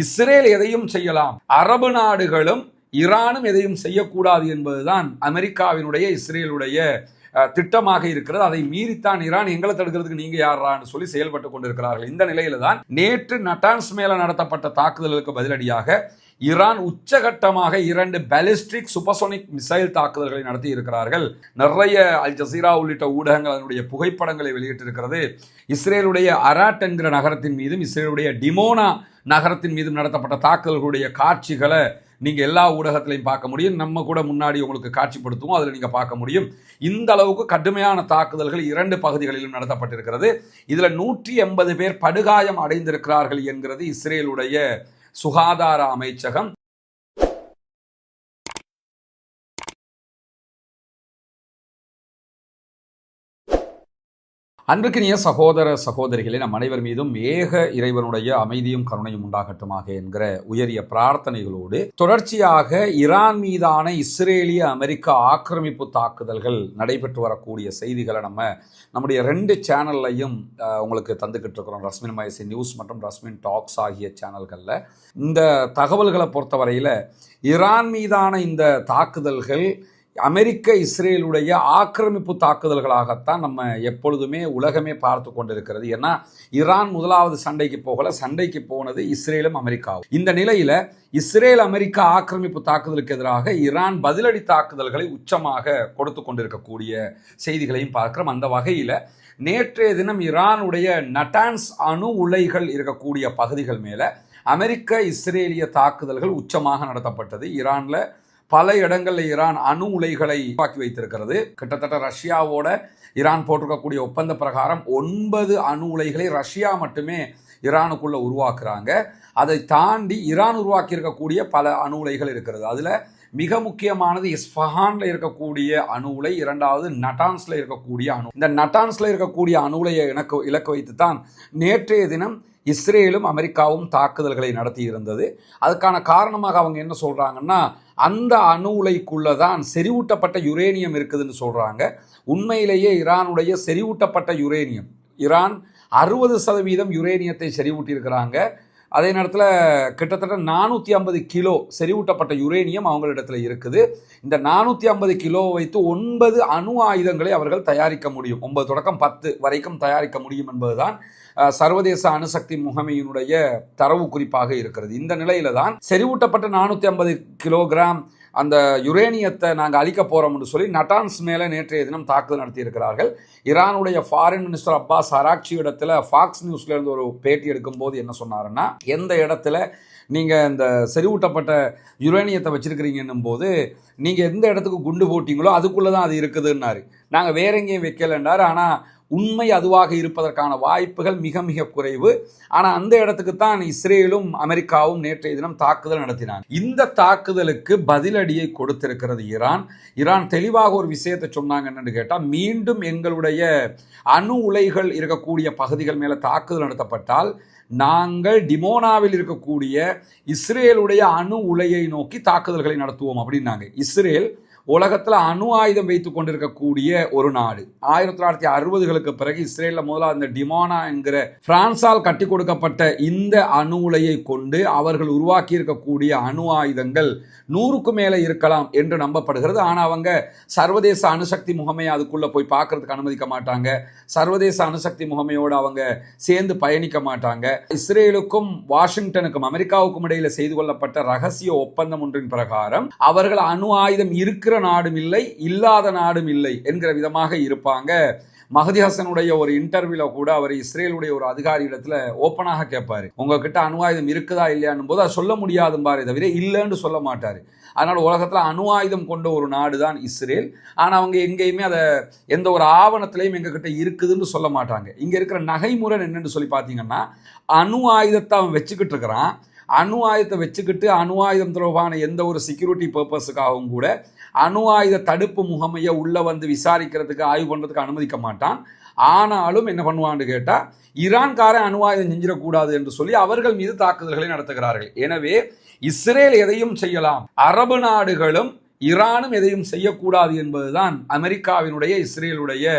Israel எதையும் செய்யலாம், அரபு நாடுகளும் ஈரானும் எதையும் செய்யக்கூடாது என்பதுதான் அமெரிக்காவினுடைய இஸ்ரேலுடைய திட்டமாக இருக்கிறது. அதை மீறித்தான் ஈரான் எங்களை தடுக்கிறதுக்கு நீங்க யாரான்னு சொல்லி செயல்பட்டு கொண்டிருக்கிறார்கள். இந்த நிலையில தான் நேற்று நட்டான்ஸ் மேல நடத்தப்பட்ட தாக்குதலுக்கு பதிலடியாக ஈரான் உச்சகட்டமாக 2 பாலிஸ்டிக் சூப்பர்சோனிக் மிசைல் தாக்குதல்களை நடத்தி இருக்கிறார்கள். நிறைய அல் ஜசீரா உள்ளிட்ட ஊடகங்கள் அதனுடைய புகைப்படங்களை வெளியிட்டிருக்கிறது. இஸ்ரேலுடைய அராட் என்கிற நகரத்தின் மீதும் இஸ்ரேலுடைய டிமோனா நகரத்தின் மீதும் நடத்தப்பட்ட தாக்குதல்களுடைய காட்சிகளை நீங்க எல்லா ஊடகத்திலையும் பார்க்க முடியும். நம்ம கூட முன்னாடி உங்களுக்கு காட்சிப்படுத்துவோம், அதில் நீங்க பார்க்க முடியும். இந்த அளவுக்கு கடுமையான தாக்குதல்கள் 2 பகுதிகளிலும் நடத்தப்பட்டிருக்கிறது. இதுல 180 பேர் படுகாயம் அடைந்திருக்கிறார்கள் என்கிறது இஸ்ரேலுடைய சுகாதார அமைச்சகம். அன்பிற்கினிய சகோதர சகோதரிகளே, நம் அனைவர் மீதும் ஏக இறைவனுடைய அமைதியும் கருணையும் உண்டாகட்டுமாக என்கிற உயரிய பிரார்த்தனைகளோடு தொடர்ச்சியாக ஈரான் மீதான இஸ்ரேலிய அமெரிக்க ஆக்கிரமிப்பு தாக்குதல்கள் நடைபெற்று வரக்கூடிய செய்திகளை நம்முடைய 2 சேனல்லையும் உங்களுக்கு தந்துக்கிட்டு இருக்கிறோம். ரஸ்மின் மயசி நியூஸ் மற்றும் ரஸ்மின் டாக்ஸ் ஆகிய சேனல்களில் இந்த தகவல்களை பொறுத்தவரையில் ஈரான் மீதான இந்த தாக்குதல்கள் அமெரிக்க இஸ்ரேலுடைய ஆக்கிரமிப்பு தாக்குதல்களாகத்தான் நம்ம எப்பொழுதுமே உலகமே பார்த்து கொண்டிருக்கிறது. ஏன்னா ஈரான் முதலாவது சண்டைக்கு போகல, சண்டைக்கு போனது இஸ்ரேலும் அமெரிக்காவும். இந்த நிலையில இஸ்ரேல் அமெரிக்கா ஆக்கிரமிப்பு தாக்குதலுக்கு எதிராக ஈரான் பதிலடி தாக்குதல்களை உச்சமாக கொடுத்து கொண்டிருக்கக்கூடிய செய்திகளையும் பார்க்கிறோம். அந்த வகையில நேற்றைய தினம் ஈரானுடைய நட்டான்ஸ் அணு உலைகள் இருக்கக்கூடிய பகுதிகள் மேல அமெரிக்க இஸ்ரேலிய தாக்குதல்கள் உச்சமாக நடத்தப்பட்டது. ஈரான்ல பல இடங்களில் ஈரான் அணு உலைகளை உருவாக்கி வைத்திருக்கிறது. கிட்டத்தட்ட ரஷ்யாவோட ஈரான் போட்டிருக்கக்கூடிய ஒப்பந்த பிரகாரம் 9 அணு உலைகளை ரஷ்யா மட்டுமே ஈரானுக்குள்ள உருவாக்குறாங்க. அதை தாண்டி ஈரான் உருவாக்கி இருக்கக்கூடிய பல அணு உலைகள் இருக்கிறது. அதுல மிக முக்கியமானது இஸ்ஃபஹான்ல இருக்கக்கூடிய அணு உலை, 2வது நட்டான்ஸ்ல இருக்கக்கூடிய அணு. இந்த நட்டான்ஸ்ல இருக்கக்கூடிய அணு உலையை இலக்கு வைத்து தான் நேற்றைய தினம் இஸ்ரேலும் அமெரிக்காவும் தாக்குதல்களை நடத்தி இருந்தது. அதுக்கான காரணமாக அவங்க என்ன சொல்றாங்கன்னா, அந்த அணு உலைக்குள்ளதான் செறிவூட்டப்பட்ட யுரேனியம் இருக்குதுன்னு சொல்றாங்க. உண்மையிலேயே ஈரானுடைய செறிவூட்டப்பட்ட யுரேனியம், ஈரான் 60% யுரேனியத்தை செறிவூட்டி இருக்கிறாங்க. அதே நேரத்தில் கிட்டத்தட்ட 450 கிலோ செறிவூட்டப்பட்ட யுரேனியம் அவங்களிடத்துல இருக்குது. இந்த 450 கிலோ வைத்து 9 அணு ஆயுதங்களை அவர்கள் தயாரிக்க முடியும். 9 தொடக்கம் 10 வரைக்கும் தயாரிக்க முடியும் என்பதுதான் சர்வதேச அணுசக்தி முகமையினுடைய தரவு குறிப்பாக இருக்கிறது. இந்த நிலையில தான் செறிவூட்டப்பட்ட 450 கிலோகிராம் அந்த யுரேனியத்தை நாங்கள் அழிக்க போறோம்னு சொல்லி நட்டான்ஸ் மேலே நேற்றைய தினம் தாக்குதல் நடத்தி இருக்கிறார்கள். ஈரானுடைய ஃபாரின் மினிஸ்டர் அப்பாஸ் அராக்சி இடத்துல ஃபாக்ஸ் நியூஸ்ல இருந்து ஒரு பேட்டி எடுக்கும் போது என்ன சொன்னாருன்னா, எந்த இடத்துல நீங்க இந்த செறிவூட்டப்பட்ட யுரேனியத்தை வச்சிருக்கிறீங்கன்னும் போது நீங்க எந்த இடத்துக்கு குண்டு போட்டீங்களோ அதுக்குள்ளதான் அது இருக்குதுன்னாரு. நாங்க வேற எங்கேயும் வைக்கலன்னாரு. ஆனா உண்மை அதுவாக இருப்பதற்கான வாய்ப்புகள் மிக மிக குறைவு. ஆனா அந்த இடத்துக்கு தான் இஸ்ரேலும் அமெரிக்காவும் நேற்றைய தினம் தாக்குதல் நடத்தினாங்க. இந்த தாக்குதலுக்கு பதிலடியை கொடுத்திருக்கிறது ஈரான். ஈரான் தெளிவாக ஒரு விஷயத்தை சொன்னாங்க. என்னன்னு கேட்டா, மீண்டும் எங்களுடைய அணு உலைகள் இருக்கக்கூடிய பகுதிகள் மேல தாக்குதல் நடத்தப்பட்டால் நாங்கள் டிமோனாவில் இருக்கக்கூடிய இஸ்ரேலுடைய அணு உலையை நோக்கி தாக்குதல்களை நடத்துவோம் அப்படின்னாங்க. இஸ்ரேல் உலகத்தில் அணு ஆயுதம் வைத்துக் கொண்டிருக்கக்கூடிய ஒரு நாடு. 1960களுக்கு பிறகு இஸ்ரேலில் முதலாக இந்த டிமோனா என்கிற பிரான்சால் கட்டி கொடுக்கப்பட்ட இந்த அணு உலையை கொண்டு அவர்கள் உருவாக்கி இருக்கக்கூடிய அணு ஆயுதங்கள் 100க்கு மேலே இருக்கலாம் என்று நம்பப்படுகிறது. ஆனால் அவங்க சர்வதேச அணுசக்தி முகமையை அதுக்குள்ள போய் பார்க்கறதுக்கு அனுமதிக்க மாட்டாங்க. சர்வதேச அணுசக்தி முகமையோடு அவங்க சேர்ந்து பயணிக்க மாட்டாங்க. இஸ்ரேலுக்கும் வாஷிங்டனுக்கும் அமெரிக்காவுக்கும் இடையில செய்து கொள்ளப்பட்ட ரகசிய ஒப்பந்தம் ஒன்றின் பிரகாரம் அவர்கள் அணு ஆயுதம் இருக்கிற நாடும் இல்லை, இல்லாத நாடும் இல்லை என்கிற விதமாக இருப்பாங்க. மஹதி ஹசனுடைய ஒரு இன்டர்வியூல கூட அவர் இஸ்ரேலுடைய ஒரு அதிகாரி இடத்துல ஓப்பனாக கேட்பாரு, உங்ககிட்ட அணு ஆயுதம் இருக்குதா இல்லையான்னு போது அதை சொல்ல முடியாது பாரு தவிர இல்லைன்னு சொல்ல மாட்டாரு. அதனால உலகத்துல அணு ஆயுதம் கொண்ட ஒரு நாடு தான் இஸ்ரேல். ஆனா அவங்க எங்கேயுமே அதை எந்த ஒரு ஆவணத்திலையும் எங்க கிட்ட இருக்குதுன்னு சொல்ல மாட்டாங்க. இங்க இருக்கிற நகைமுறை என்னன்னு சொல்லி பாத்தீங்கன்னா, அணு ஆயுதத்தை அவன் வச்சுக்கிட்டு இருக்கிறான். அணு ஆயுதத்தை வச்சுக்கிட்டு அணு ஆயுதம் தொடர்பான எந்த ஒரு செக்யூரிட்டி பர்பஸுக்காகவும் கூட அணு ஆயுத தடுப்பு முகமையை உள்ள வந்து விசாரிக்கிறதுக்கு ஆய்வு பண்றதுக்கு அனுமதிக்க மாட்டான். ஆனாலும் என்ன பண்ணுவான்னு கேட்டா, ஈரான்காரன் அணு ஆயுதம் செஞ்சிடக்கூடாது என்று சொல்லி அவர்கள் மீது தாக்குதல்களை நடத்துகிறார்கள். எனவே இஸ்ரேல் எதையும் செய்யலாம், அரபு நாடுகளும் ஈரானும் எதையும் செய்யக்கூடாது என்பதுதான் அமெரிக்காவினுடைய இஸ்ரேலுடைய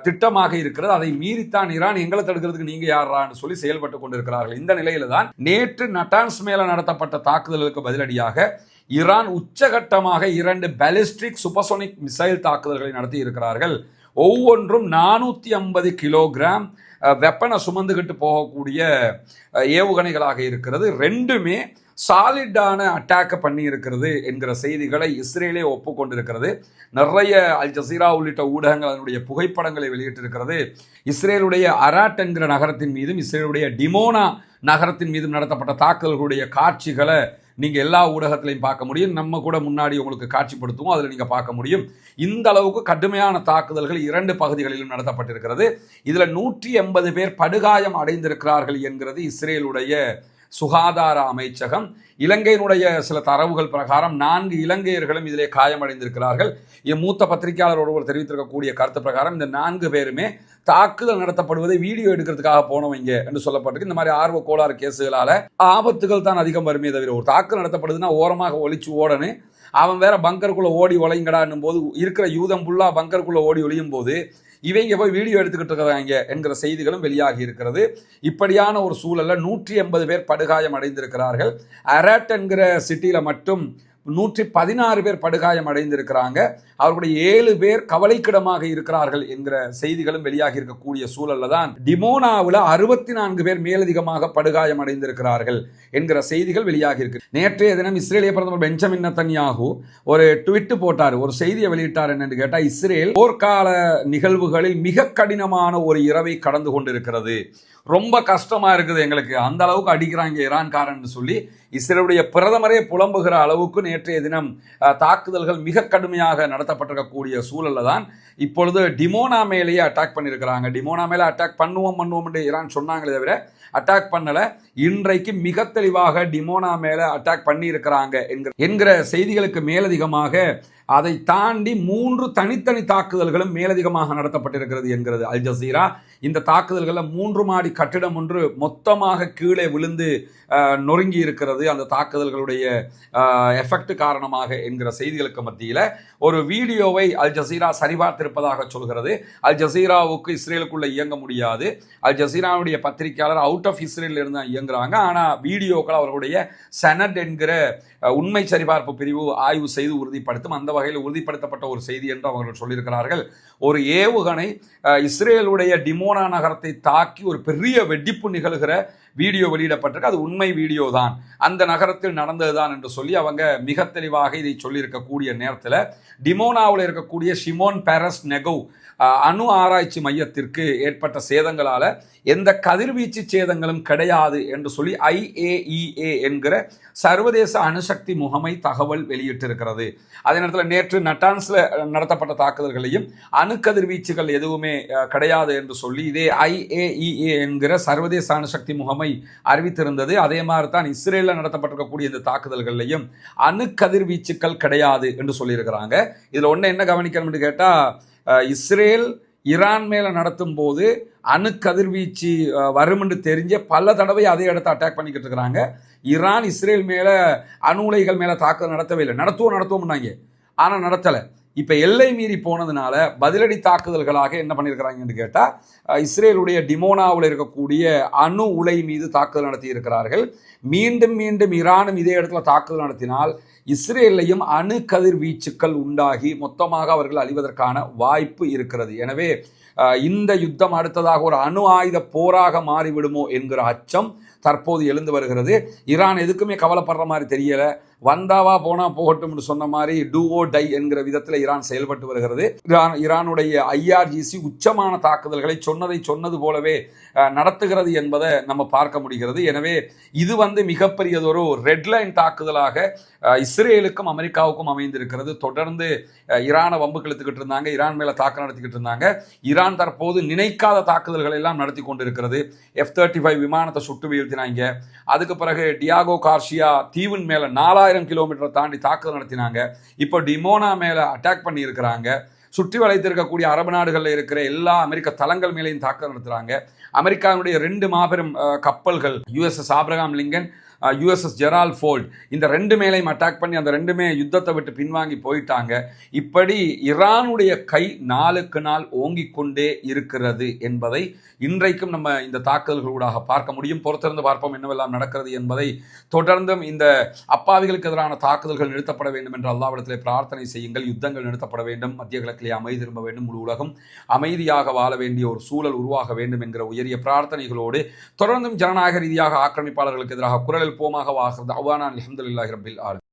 திட்டமாக இருக்கிறது. அதை மீறித்தான் ஈரான் எங்களை தடுக்கிறதுக்கு நீங்க யாரான்னு சொல்லி செயல்பட்டு கொண்டிருக்கிறார்கள். இந்த நிலையில தான் நேற்று நட்டான்ஸ் மேல நடத்தப்பட்ட தாக்குதலுக்கு பதிலடியாக ஈரான் உச்சகட்டமாக 2 பாலிஸ்டிக் சூப்பர்சோனிக் மிசைல் தாக்குதல்களை நடத்தி இருக்கிறார்கள். ஒவ்வொன்றும் 450 கிலோகிராம் வெப்பனை சுமந்துகிட்டு போகக்கூடிய ஏவுகணைகளாக இருக்கிறது. ரெண்டுமே சாலிடான அட்டாக் பண்ணி இருக்கிறது என்கிற செய்திகளை இஸ்ரேலே ஒப்புக்கொண்டிருக்கிறது. நிறைய அல் ஜசீரா உள்ளிட்ட ஊடகங்கள் அதனுடைய புகைப்படங்களை வெளியிட்டிருக்கிறது. இஸ்ரேலுடைய அராட் என்கிற நகரத்தின் மீதும் இஸ்ரேலுடைய டிமோனா நகரத்தின் மீதும் நடத்தப்பட்ட தாக்குதல்களுடைய காட்சிகளை நீங்கள் எல்லா ஊடகத்திலையும் பார்க்க முடியும். நம்ம கூட முன்னாடி உங்களுக்கு காட்சிப்படுத்துவோம், அதில் நீங்கள் பார்க்க முடியும். இந்த அளவுக்கு கடுமையான தாக்குதல்கள் 2 பகுதிகளிலும் நடத்தப்பட்டிருக்கிறது. இதில் 180 பேர் படுகாயம் அடைந்திருக்கிறார்கள் என்கிறது இஸ்ரேலுடைய சுகாதார அமைச்சகம். இலங்கையினுடைய சில தரவுகள் பிரகாரம் 4 இலங்கையர்களும் இதிலே காயமடைந்திருக்கிறார்கள். மூத்த பத்திரிகையாளர் ஒருவர் தெரிவித்திருக்கக்கூடிய கருத்து பிரகாரம் இந்த 4 பேருமே தாக்குதல் நடத்தப்படுவதை வீடியோ எடுக்கிறதுக்காக போனவங்க என்று சொல்லப்பட்டிருக்கு. இந்த மாதிரி ஆர்வ கோளாறு கேசுகளால ஆபத்துகள் தான் அதிகம் வருமே தவிர, ஒரு தாக்குதல் நடத்தப்படுதுன்னா ஓரமாக ஒளிச்சு ஓடணும். அவன் வேற பங்கருக்குள்ள ஓடி ஒலைங்கடான்னும் போது இருக்கிற யூதம் ஃபுல்லா பங்கருக்குள்ள ஓடி ஒளியும் போது இவங்க போய் வீடியோ எடுத்துக்கிட்டு இருக்கிறாங்க என்கிற செய்திகளும் வெளியாகி இருக்கிறது. இப்படியான ஒரு சூழல்ல 180 பேர் படுகாயம் அடைந்திருக்கிறார்கள். அரட் என்கிற சிட்டியில மட்டும் 116 பேர் படுகாயம் அடைந்திருக்கிறாங்க. அவர்களுடைய 7 பேர் கவலைக்கிடமாக இருக்கிறார்கள் என்கிற செய்திகளும் வெளியாகி இருக்கக்கூடிய சூழல்ல தான் டிமோனாவில் 64 பேர் மேலதிகமாக படுகாயம் அடைந்திருக்கிறார்கள் என்கிற செய்திகள் வெளியாகி இருக்கு. நேற்றைய தினம் இஸ்ரேலிய பிரதமர் பெஞ்சமின் நெத்தன்யாகு ஒரு ட்வீட் போட்டார், ஒரு செய்தியை வெளியிட்டார். என்னன்னு கேட்டா, இஸ்ரேல் போர்க்கால நிகழ்வுகளில் மிக கடினமான ஒரு இரவை கடந்து கொண்டிருக்கிறது, ரொம்ப கஷ்டமா இருக்குது எங்களுக்கு, அந்த அளவுக்கு அடிக்கிறாங்க ஈரான்காரன் சொல்லி இஸ்ரேலுடைய பிரதமரே புலம்புகிற அளவுக்கு நேற்றைய தினம் தாக்குதல்கள் மிக கடுமையாக நடத்தப்பட்டிருக்கக்கூடிய சூழல்ல தான் இப்பொழுது டிமோனா மேலேயே அட்டாக் பண்ணியிருக்கிறாங்க. டிமோனா மேலே அட்டாக் பண்ணுவோம் என்று ஈரான் சொன்னாங்களே தவிர அட்டாக் பண்ணல. இன்றைக்கு மிக தெளிவாக டிமோனா மேல அட்டாக் பண்ணி இருக்கிறாங்க என்கிற செய்திகளுக்கு மேலதிகமாக அதை தாண்டி 3 தனித்தனி தாக்குதல்களும் மேலதிகமாக நடத்தப்பட்டிருக்கிறது என்கிறது அல் ஜசீரா. இந்த தாக்குதல்களில் 3 மாடி கட்டிடம் ஒன்று மொத்தமாக கீழே விழுந்து நொறுங்கி இருக்கிறது அந்த தாக்குதல்களுடைய எஃபெக்ட் காரணமாக என்கிற செய்திகளுக்கு மத்தியில் ஒரு வீடியோவை அல் ஜசீரா சரிபார்த்திருப்பதாக சொல்கிறது. அல் ஜசீராவுக்கு இஸ்ரேலுக்குள்ள இயங்க முடியாது. அல் ஜசீராவுடைய பத்திரிகையாளர் அவுட் ஆஃப் இஸ்ரேல் இருந்து தான் இயங்குறாங்க. ஆனால் வீடியோக்கள் அவர்களுடைய சனட் என்கிற உண்மை சரிபார்ப்பு பிரிவு ஆய்வு செய்து உறுதிப்படுத்தும். அந்த வகையில் உறுதிப்படுத்தப்பட்ட ஒரு செய்தி என்று அவர்கள் சொல்லியிருக்கிறார்கள். ஒரு ஏவுகணை இஸ்ரேலுடைய டிமோனா நகரத்தை தாக்கி ஒரு பெரிய வெடிப்பு நிகழ்கிற வீடியோ வெளியிடப்பட்டிருக்கு. அது உண்மை வீடியோ தான், அந்த நகரத்தில் நடந்ததுதான் என்று சொல்லி அவங்க மிக தெளிவாக இதை சொல்லியிருக்கக்கூடிய நேரத்தில் டிமோனாவில் இருக்கக்கூடிய ஷிமோன் பெரஸ் நெகவ் அணு ஆராய்ச்சி மையத்திற்கு ஏற்பட்ட சேதங்களால எந்த கதிர்வீச்சு சேதங்களும் கிடையாது என்று சொல்லி IAEA என்கிற சர்வதேச அணுசக்தி முகமை தகவல் வெளியிட்டிருக்கிறது. அதே நேரத்தில் நேற்று நட்டான்ஸ்ல நடத்தப்பட்ட தாக்குதல்களையும் அணு கதிர்வீச்சுகள் எதுவுமே கிடையாது என்று சொல்லி இதே IAEA என்கிற சர்வதேச அணுசக்தி முகமை அறிவித்திருந்தது. அதே மாதிரி தான் இஸ்ரேலில் நடத்தப்பட்டிருக்கக்கூடிய இந்த தாக்குதல்களையும் அணு கதிர்வீச்சுக்கள் கிடையாது என்று சொல்லியிருக்கிறாங்க. இதில் ஒன்று என்ன கவனிக்கணும்னு கேட்டால், இஸ்ரேல் ஈரான் மேல நடத்தும் போது அணு கதிர்வீச்சு வரும் என்று தெரிஞ்ச பல தடவை அதே இடத்தை அட்டாக் பண்ணிக்கிட்டு இருக்கிறாங்க. ஈரான் இஸ்ரேல் மேல அணு உலைகள் மேல தாக்குதல் நடத்தவே இல்லை. நடத்துவோம்னாங்க, ஆனா நடத்தலை. இப்போ எல்லை மீறி போனதுனால பதிலடி தாக்குதல்களாக என்ன பண்ணியிருக்கிறாங்கன்னு கேட்டால், இஸ்ரேலுடைய டிமோனாவில் இருக்கக்கூடிய அணு உலை மீது தாக்குதல் நடத்தி இருக்கிறார்கள். மீண்டும் மீண்டும் ஈரானும் இதே இடத்துல தாக்குதல் நடத்தினால் இஸ்ரேலையும் அணு கதிர்வீச்சுக்கள் உண்டாகி மொத்தமாக அவர்கள் அழிவதற்கான வாய்ப்பு இருக்கிறது. எனவே இந்த யுத்தம் அடுத்ததாக ஒரு அணு ஆயுத போராக மாறிவிடுமோ என்கிற அச்சம் தற்போது எழுந்து வருகிறது. ஈரான் எதுக்குமே கவலைப்படுற மாதிரி தெரியல. வந்தாவா போனா போகட்டும் சொன்ன மாதிரி டூ ஓ டை என்கிற விதத்தில் ஈரான் செயல்பட்டு வருகிறது. ஈரானுடைய IRGC உச்சமான தாக்குதல்களை சொன்னது போலவே நடத்துகிறது என்பதை நம்ம பார்க்க முடிகிறது. எனவே இது மிகப்பெரியதொரு ரெட்லைன் தாக்குதலாக இஸ்ரேலுக்கும் அமெரிக்காவுக்கும் அமைந்திருக்கிறது. தொடர்ந்து ஈரானை வம்புக்கு இழுத்துக்கிட்டு இருந்தாங்க, ஈரான் மேல தாக்குதல் நடத்திக்கிட்டு இருந்தாங்க. ஈரான் தற்போது நினைக்காத தாக்குதல்கள் எல்லாம் நடத்தி கொண்டிருக்கிறது. F-35 விமானத்தை சுட்டு வீழ்த்தினாங்க. அதுக்கு பிறகு டியாகோ கார்சியா தீவின் மேல 4000 கிலோமீட்டர் தாண்டி தாக்குதல் நடத்தினாங்க. இப்போ டிமோனா மேல அட்டாக் பண்ணி இருக்கிறாங்க. சுற்றி வளைத்திருக்கக்கூடிய அரபு நாடுகளில் இருக்கிற எல்லா அமெரிக்க தளங்கள் மேலேயும் தாக்குதல் நடத்துறாங்க. அமெரிக்காவுடைய 2 மாபெரும் கப்பல்கள் USS Abraham Lincoln, USS Gerald Ford, இந்த 2 மேலையும் அட்டாக் பண்ணி அந்த 2மே யுத்தத்தை விட்டு பின்வாங்கி போயிட்டாங்க. இப்படி ஈரானுடைய கை நாளுக்கு நாள் ஓங்கிக் கொண்டே இருக்கிறது என்பதை இன்றைக்கும் நம்ம இந்த தாக்குதல்களூடாக பார்க்க முடியும். பொறுத்திருந்து பார்ப்போம் என்னவெல்லாம் நடக்கிறது என்பதை. தொடர்ந்தும் இந்த அப்பாவிகளுக்கு எதிரான தாக்குதல்கள் நிறுத்தப்பட வேண்டும் என்று அல்லாஹ்விடத்திலே பிரார்த்தனை செய்யுங்கள். யுத்தங்கள் நிறுத்தப்பட வேண்டும், மத்திய கிழக்கிலே அமைதி திரும்ப வேண்டும், முழு உலகம் அமைதியாக வாழ வேண்டிய ஒரு சூழல் உருவாக வேண்டும் என்கிற உயரிய பிரார்த்தனைகளோடு தொடர்ந்தும் ஜனநாயக ரீதியாக ஆக்கிரமிப்பாளர்களுக்கு எதிராக குரல் எழுப்புவோமாக. வாஹிர் தஅவானா அல்ஹம்துலில்லாஹி ரப்பில் ஆலமீன்.